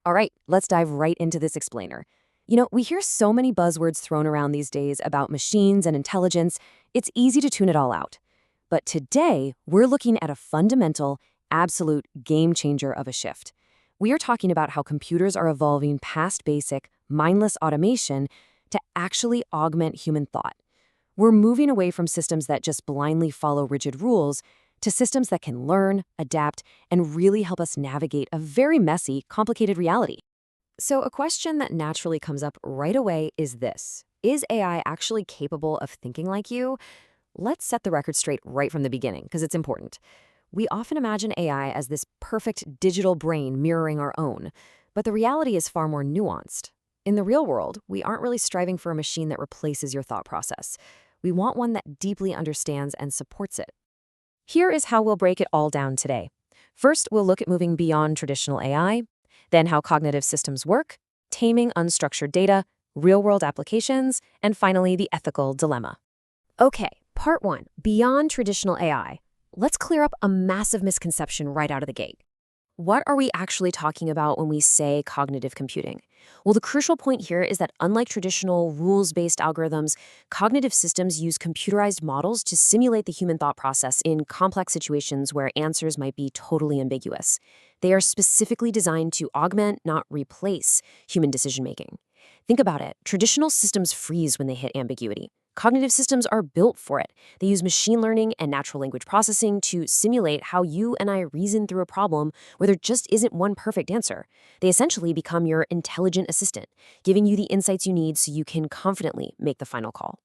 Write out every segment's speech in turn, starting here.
All right, let's dive right into this explainer. We hear so many buzzwords thrown around these days about machines and intelligence, it's easy to tune it all out. But today, we're looking at a fundamental, absolute game changer of a shift. We are talking about how computers are evolving past basic, mindless automation to actually augment human thought. We're moving away from systems that just blindly follow rigid rules to systems that can learn, adapt, and really help us navigate a very messy, complicated reality. So, a question that naturally comes up right away is this: is AI actually capable of thinking like you? Let's set the record straight right from the beginning, because it's important. We often imagine AI as this perfect digital brain mirroring our own, but the reality is far more nuanced. In the real world, we aren't really striving for a machine that replaces your thought process. We want one that deeply understands and supports it. Here is how we'll break it all down today. First, we'll look at moving beyond traditional AI, then how cognitive systems work, taming unstructured data, real-world applications, and finally, the ethical dilemma. Okay, part one, beyond traditional AI. Let's clear up a massive misconception right out of the gate. What are we actually talking about when we say cognitive computing? Well, the crucial point here is that unlike traditional rules-based algorithms, cognitive systems use computerized models to simulate the human thought process in complex situations where answers might be totally ambiguous. They are specifically designed to augment, not replace, human decision-making. Think about it. Traditional systems freeze when they hit ambiguity. Cognitive systems are built for it. They use machine learning and natural language processing to simulate how you and I reason through a problem where there just isn't one perfect answer. They essentially become your intelligent assistant, giving you the insights you need so you can confidently make the final call.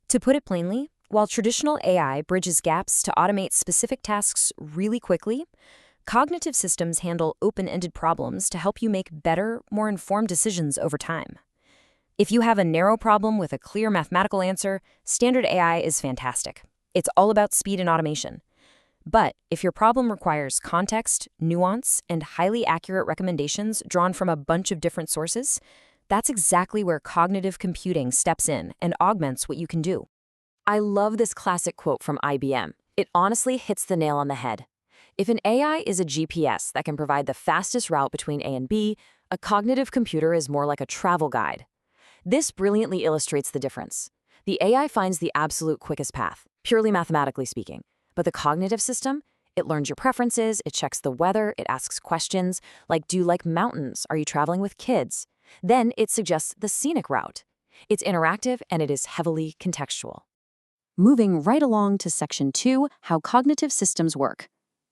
To put it plainly, while traditional AI bridges gaps to automate specific tasks really quickly, cognitive systems handle open-ended problems to help you make better, more informed decisions over time. If you have a narrow problem with a clear mathematical answer, standard AI is fantastic. It's all about speed and automation. But if your problem requires context, nuance, and highly accurate recommendations drawn from a bunch of different sources, that's exactly where cognitive computing steps in and augments what you can do. I love this classic quote from IBM. It honestly hits the nail on the head. If an AI is a GPS that can provide the fastest route between A and B, a cognitive computer is more like a travel guide. This brilliantly illustrates the difference. The AI finds the absolute quickest path, purely mathematically speaking. But the cognitive system, it learns your preferences, it checks the weather, it asks questions like, do you like mountains? Are you traveling with kids? Then it suggests the scenic route. It's interactive and it is heavily contextual. Moving right along to section 2, how cognitive systems work.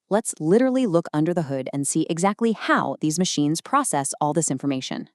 Let's literally look under the hood and see exactly how these machines process all this information.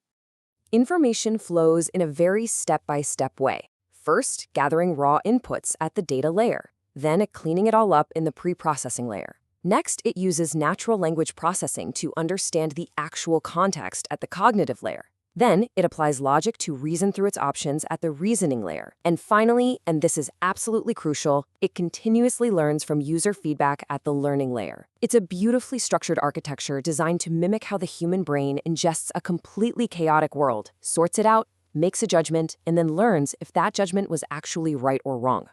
Information flows in a very step-by-step way. First, gathering raw inputs at the data layer, then cleaning it all up in the pre-processing layer. Next, it uses natural language processing to understand the actual context at the cognitive layer. Then, it applies logic to reason through its options at the reasoning layer. And finally, and this is absolutely crucial, it continuously learns from user feedback at the learning layer. It's a beautifully structured architecture designed to mimic how the human brain ingests a completely chaotic world, sorts it out, makes a judgment, and then learns if that judgment was actually right or wrong.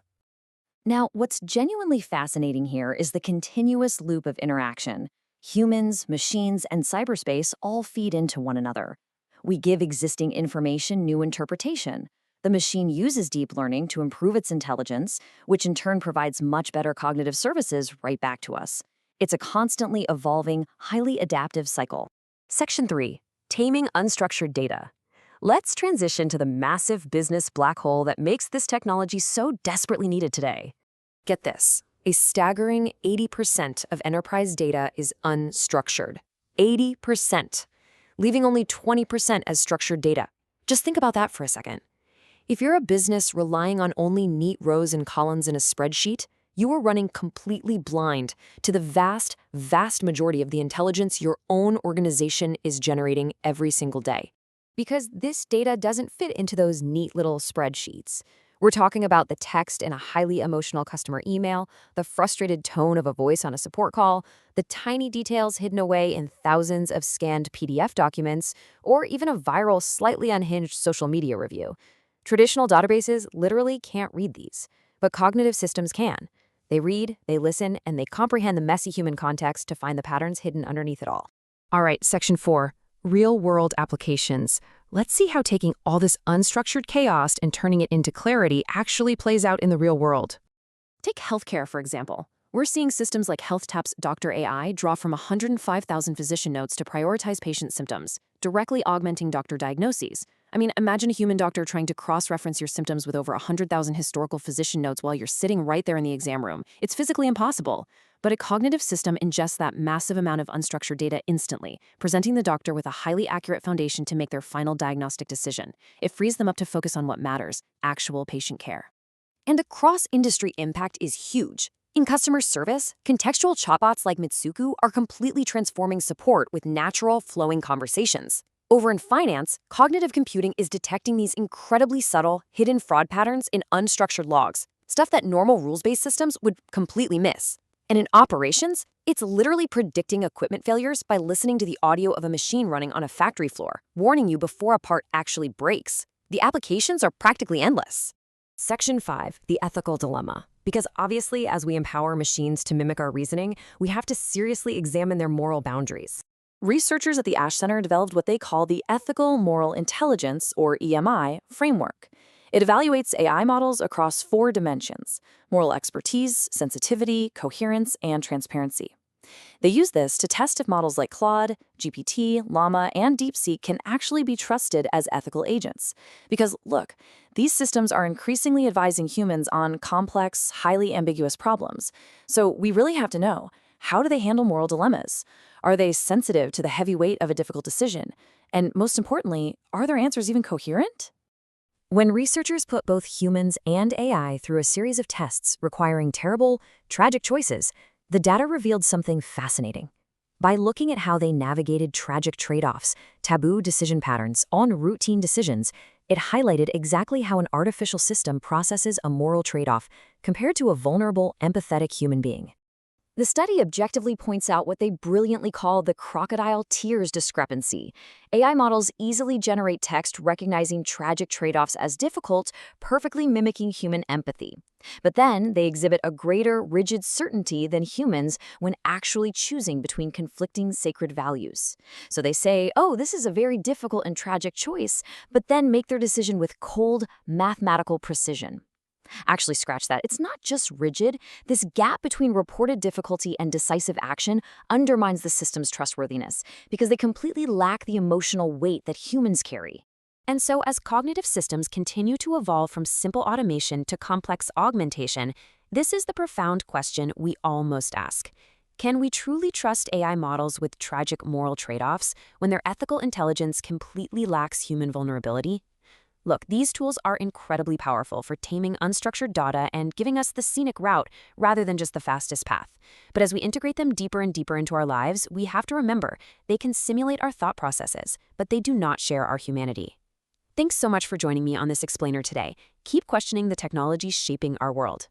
Now, what's genuinely fascinating here is the continuous loop of interaction. Humans, machines, and cyberspace all feed into one another. We give existing information new interpretation. The machine uses deep learning to improve its intelligence, which in turn provides much better cognitive services right back to us. It's a constantly evolving, highly adaptive cycle. Section 3, taming unstructured data. Let's transition to the massive business black hole that makes this technology so desperately needed today. Get this, a staggering 80% of enterprise data is unstructured. 80%. Leaving only 20% as structured data. Just think about that for a second. If you're a business relying on only neat rows and columns in a spreadsheet, you are running completely blind to the vast, vast majority of the intelligence your own organization is generating every single day. Because this data doesn't fit into those neat little spreadsheets. We're talking about the text in a highly emotional customer email, the frustrated tone of a voice on a support call, the tiny details hidden away in thousands of scanned PDF documents, or even a viral, slightly unhinged social media review. Traditional databases literally can't read these, but cognitive systems can. They read, they listen, and they comprehend the messy human context to find the patterns hidden underneath it all. All right, section 4, Real-world applications. Let's see how taking all this unstructured chaos and turning it into clarity actually plays out in the real world. Take healthcare, for example. We're seeing systems like HealthTap's Doctor AI draw from 105,000 physician notes to prioritize patient symptoms, directly augmenting doctor diagnoses. I mean, imagine a human doctor trying to cross-reference your symptoms with over 100,000 historical physician notes while you're sitting right there in the exam room. It's physically impossible. But a cognitive system ingests that massive amount of unstructured data instantly, presenting the doctor with a highly accurate foundation to make their final diagnostic decision. It frees them up to focus on what matters, actual patient care. And the cross-industry impact is huge. In customer service, contextual chatbots like Mitsuku are completely transforming support with natural, flowing conversations. Over in finance, cognitive computing is detecting these incredibly subtle, hidden fraud patterns in unstructured logs, stuff that normal rules-based systems would completely miss. And in operations, it's literally predicting equipment failures by listening to the audio of a machine running on a factory floor, warning you before a part actually breaks. The applications are practically endless. Section 5, the ethical dilemma. Because obviously, as we empower machines to mimic our reasoning, we have to seriously examine their moral boundaries. Researchers at the Ash Center developed what they call the Ethical Moral Intelligence, or EMI, framework. It evaluates AI models across 4 dimensions: moral expertise, sensitivity, coherence, and transparency. They use this to test if models like Claude, GPT, Llama, and DeepSeek can actually be trusted as ethical agents. Because, look, these systems are increasingly advising humans on complex, highly ambiguous problems. So we really have to know, how do they handle moral dilemmas? Are they sensitive to the heavy weight of a difficult decision? And most importantly, are their answers even coherent? When researchers put both humans and AI through a series of tests requiring terrible, tragic choices, the data revealed something fascinating. By looking at how they navigated tragic trade-offs, taboo decision patterns on routine decisions, it highlighted exactly how an artificial system processes a moral trade-off compared to a vulnerable, empathetic human being. The study objectively points out what they brilliantly call the crocodile tears discrepancy. AI models easily generate text recognizing tragic trade-offs as difficult, perfectly mimicking human empathy. But then they exhibit a greater, rigid certainty than humans when actually choosing between conflicting sacred values. So they say, oh, this is a very difficult and tragic choice, but then make their decision with cold, mathematical precision. Actually, scratch that. It's not just rigid. This gap between reported difficulty and decisive action undermines the system's trustworthiness because they completely lack the emotional weight that humans carry. And so, as cognitive systems continue to evolve from simple automation to complex augmentation, this is the profound question we all must ask. Can we truly trust AI models with tragic moral trade-offs when their ethical intelligence completely lacks human vulnerability? Look, these tools are incredibly powerful for taming unstructured data and giving us the scenic route rather than just the fastest path. But as we integrate them deeper and deeper into our lives, we have to remember they can simulate our thought processes, but they do not share our humanity. Thanks so much for joining me on this explainer today. Keep questioning the technologies shaping our world.